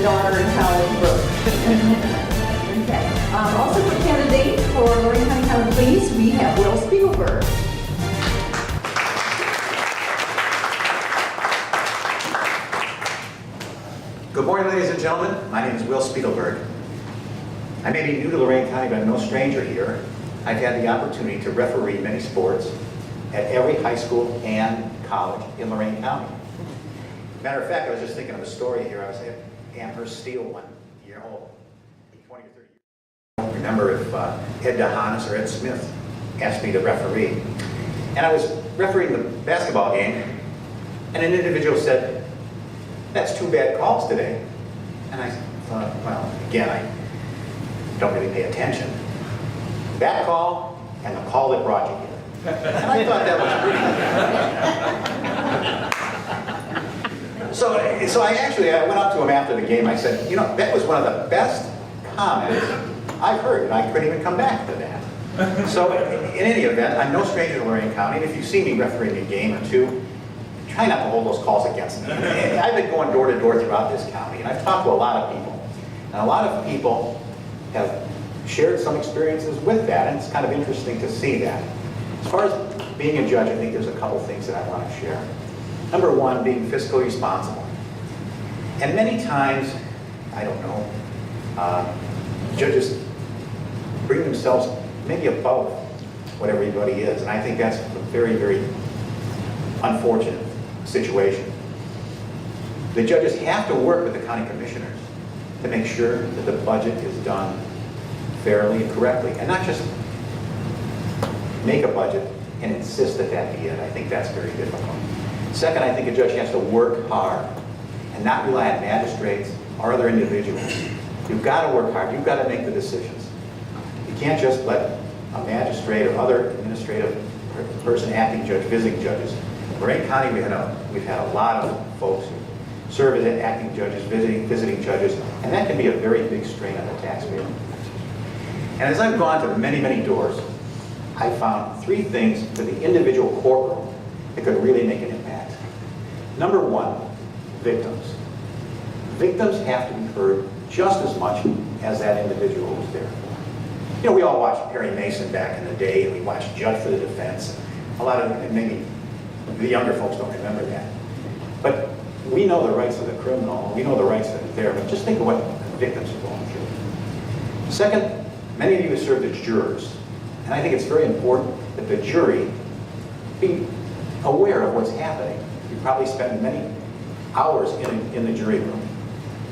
daughter in college work. Okay. Also for candidate for Lorraine County Common Pleas, we have Will Spiegelberg. Good morning, ladies and gentlemen. My name is Will Spiegelberg. I may be new to Lorain County, but I'm no stranger here. I've had the opportunity to referee many sports at every high school and college in Lorain County. Matter of fact, I was just thinking of a story here. I was at Amherst Steel 1 year old, 20 or 30 years. I don't remember if Ed DeHanas or Ed Smith asked me to referee. And I was refereeing the basketball game, and an individual said, "That's two bad calls today." And I thought, well, again, I don't really pay attention. That call and the call that brought you here. And I thought that was pretty. So I went up to him after the game. I said, you know, that was one of the best comments I've heard, and I couldn't even come back to that. So in any event, I'm no stranger to Lorain County, and if you see me refereeing a game or two, try not to hold those calls against me. I've been going door to door throughout this county, and I've talked to a lot of people. And a lot of people have shared some experiences with that, and it's kind of interesting to see that. As far as being a judge, I think there's a couple things that I want to share. Number one, being fiscally responsible. And many times, I don't know, judges bring themselves maybe above what everybody is, and I think that's a very, very unfortunate situation. The judges have to work with the county commissioners to make sure that the budget is done fairly and correctly, and not just make a budget and insist that that be it. I think that's very difficult. Second, I think a judge has to work hard and not rely on magistrates or other individuals. You've got to work hard. You've got to make the decisions. You can't just let a magistrate or other administrative person, acting judge, visiting judges. In Lorain County, we've had a lot of folks who serve as acting judges, visiting judges, and that can be a very big strain on the taxpayer. And as I've gone to many, many doors, I found three things for the individual courtroom that could really make an impact. Number one, victims. Victims have to be heard just as much as that individual who's there. You know, we all watched Perry Mason back in the day, and we watched Judge for the Defense. A lot of, maybe the younger folks don't remember that. But we know the rights of the criminal, we know the rights that are there, but just think of what the victims are going through. Second, many of you have served as jurors, and I think it's very important that the jury be aware of what's happening. You probably spend many hours in the jury room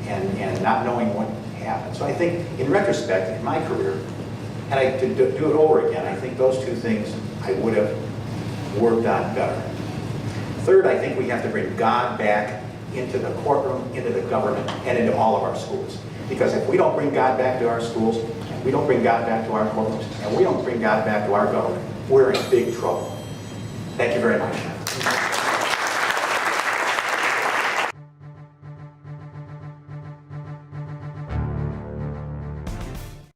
and not knowing what happened. So I think, in retrospect, in my career, had I to do it over again, I think those two things I would have worked on better. Third, I think we have to bring God back into the courtroom, into the government, and into all of our schools. Because if we don't bring God back to our schools, and we don't bring God back to our courtrooms, and we don't bring God back to our government, we're in big trouble. Thank you very much.